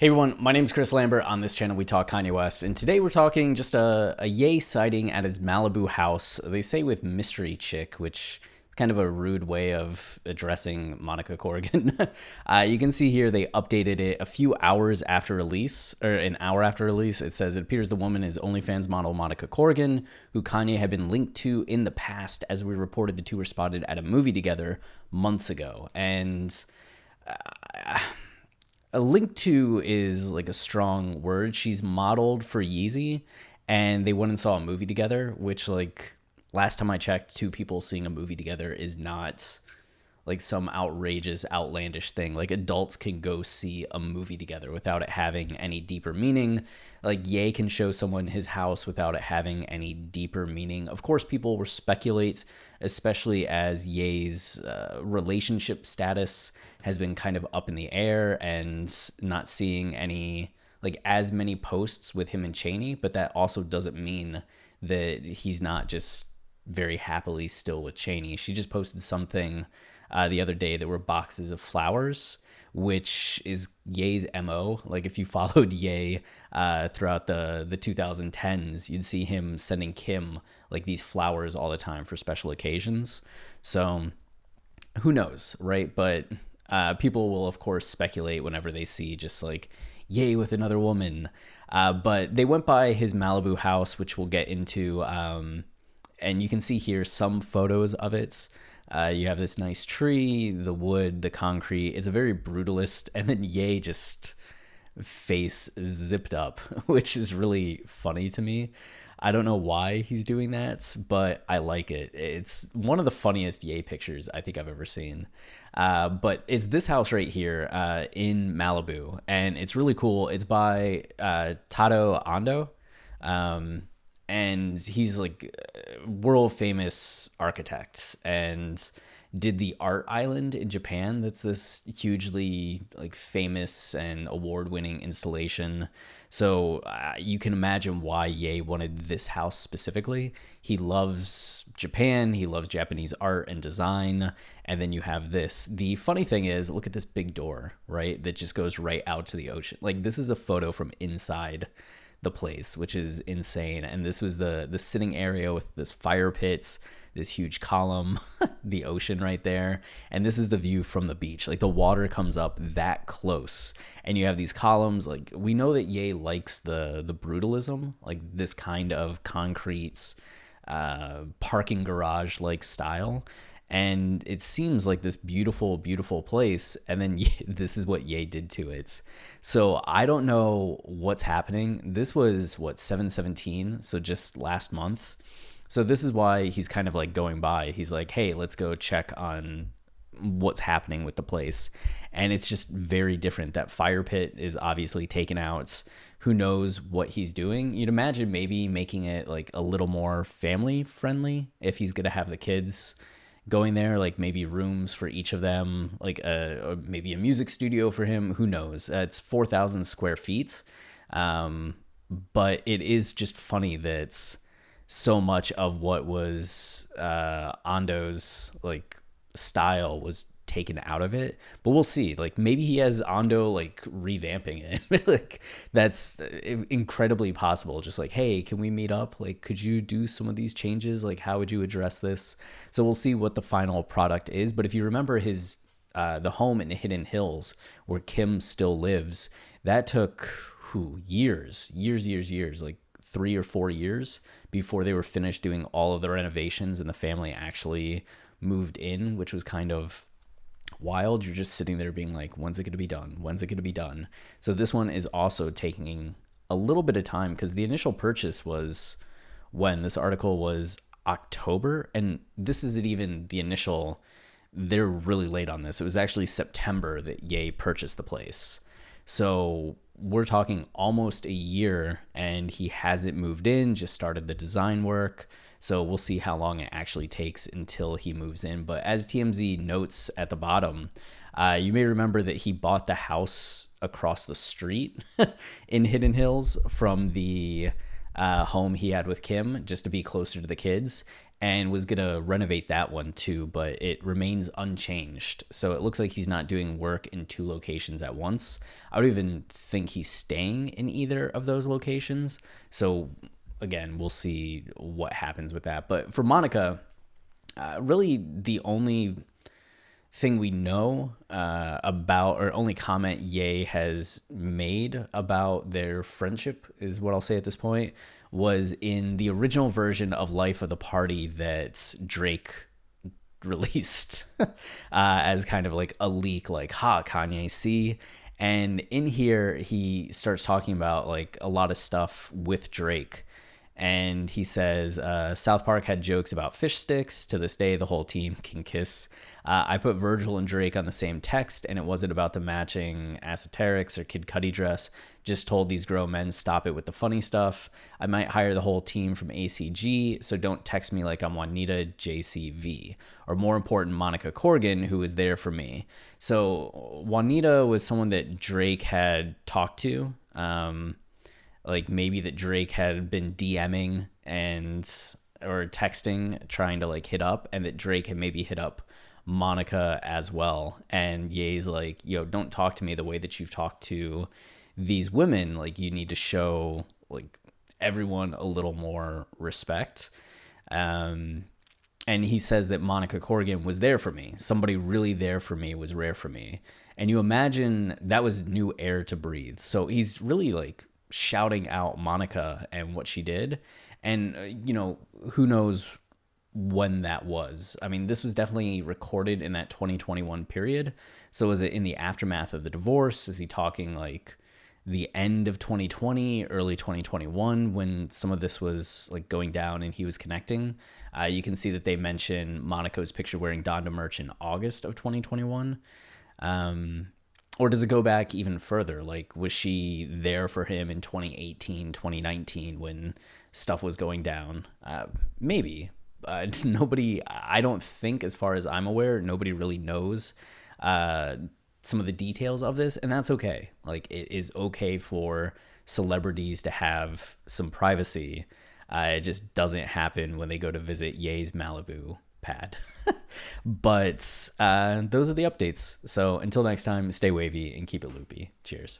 Hey everyone, my name is Chris Lambert. On this channel, we talk Kanye West, and today we're talking just a Ye sighting at his Malibu house. They say with mystery chick, which is kind of a rude way of addressing Monica Corgan. You can see here they updated it a few hours after release, or an hour after release. It says it appears the woman is OnlyFans model Monica Corgan, who Kanye had been linked to in the past, as we reported the two were spotted at a movie together months ago, and a link to is like a strong word. She's modeled for Yeezy, and they went and saw a movie together, which, like, last time I checked, two people seeing a movie together is not like some outrageous, outlandish thing. Like, adults can go see a movie together without it having any deeper meaning. Like, Ye can show someone his house without it having any deeper meaning. Of course, people will speculate, especially as Ye's relationship status has been kind of up in the air, and not seeing any, like, as many posts with him and Cheney. But that also doesn't mean that he's not just very happily still with Cheney. She just posted something the other day that were boxes of flowers, which is Ye's MO. Like, if you followed Ye throughout the 2010s, you'd see him sending Kim like these flowers all the time for special occasions. So who knows, right? But people will, of course, speculate whenever they see just like Ye with another woman. But they went by his Malibu house, which we'll get into. And you can see here some photos of it. You have this nice tree, the wood, the concrete. It's a very brutalist. And then Ye just face zipped up, which is really funny to me. I don't know why he's doing that, but I like it. It's one of the funniest Ye pictures I think I've ever seen. But it's this house right here in Malibu, and it's really cool. It's by Tato Ando. And he's like a world famous architect, and did the Art Island in Japan. That's this hugely like famous and award-winning installation. So you can imagine why Ye wanted this house specifically. He loves Japan. He loves Japanese art and design. And then you have this. The funny thing is, look at this big door, right? That just goes right out to the ocean. Like, this is a photo from inside the place, which is insane. And this was the sitting area with this fire pits, this huge column, the ocean right there. And this is the view from the beach. Like, the water comes up that close, and you have these columns. Like, we know that Ye likes the brutalism, like this kind of concrete parking garage like style. And it seems like this beautiful, beautiful place. And then this is what Ye did to it. So I don't know what's happening. This was, what, 7/17? So just last month. So this is why he's kind of like going by. He's like, hey, let's go check on what's happening with the place. And it's just very different. That fire pit is obviously taken out. Who knows what he's doing? You'd imagine maybe making it like a little more family friendly if he's going to have the kids going there, like maybe rooms for each of them, like maybe a music studio for him. Who knows? It's 4,000 square feet. But it is just funny that so much of what was Ando's like style was taken out of it. But we'll see. Like, maybe he has Ando like revamping it. Like, that's incredibly possible. Just like, hey, can we meet up? Like, could you do some of these changes? Like, how would you address this? So we'll see what the final product is. But if you remember his the home in Hidden Hills where Kim still lives, that took years, like 3 or 4 years before they were finished doing all of the renovations and the family actually moved in, which was kind of wild. You're just sitting there being like, when's it going to be done? When's it going to be done? So this one is also taking a little bit of time, because the initial purchase was, when this article was October, and this isn't even the initial. They're really late on this. It was actually September that Ye purchased the place. So we're talking almost a year, and he hasn't moved in, just started the design work. So we'll see how long it actually takes until he moves in. But as TMZ notes at the bottom, you may remember that he bought the house across the street in Hidden Hills from the home he had with Kim, just to be closer to the kids, and was going to renovate that one too, but it remains unchanged. So it looks like he's not doing work in two locations at once. I would even think he's staying in either of those locations. So again, we'll see what happens with that. But for Monica, really the only thing we know about, or only comment Ye has made about their friendship, is what I'll say at this point, was in the original version of Life of the Party that Drake released as kind of like a leak, like, ha, Kanye, see. And in here, he starts talking about like a lot of stuff with Drake. And he says, South Park had jokes about fish sticks. To this day, the whole team can kiss. I put Virgil and Drake on the same text, and it wasn't about the matching esoterics or Kid Cudi dress. Just told these grown men, stop it with the funny stuff. I might hire the whole team from ACG, so don't text me like I'm Juanita JCV. Or more important, Monica Corgan, who was there for me. So Juanita was someone that Drake had talked to. Like maybe that Drake had been DMing or texting, trying to like hit up, and that Drake had maybe hit up Monica as well. And Ye's like, yo, don't talk to me the way that you've talked to these women. Like, you need to show like everyone a little more respect. And he says that Monica Corgan was there for me. Somebody really there for me was rare for me. And you imagine that was new air to breathe. So he's really like shouting out Monica and what she did. And, who knows when that was. I mean, this was definitely recorded in that 2021 period. So is it in the aftermath of the divorce? Is he talking like the end of 2020, early 2021, when some of this was like going down and he was connecting? You can see that they mention Monica's picture wearing Donda merch in August of 2021. Or does it go back even further? Like, was she there for him in 2018, 2019 when stuff was going down? Maybe. Nobody, I don't think, as far as I'm aware, nobody really knows some of the details of this, and that's okay. Like, it is okay for celebrities to have some privacy. It just doesn't happen when they go to visit Ye's Malibu pad. But those are the updates. So until next time, stay wavy and keep it loopy. Cheers.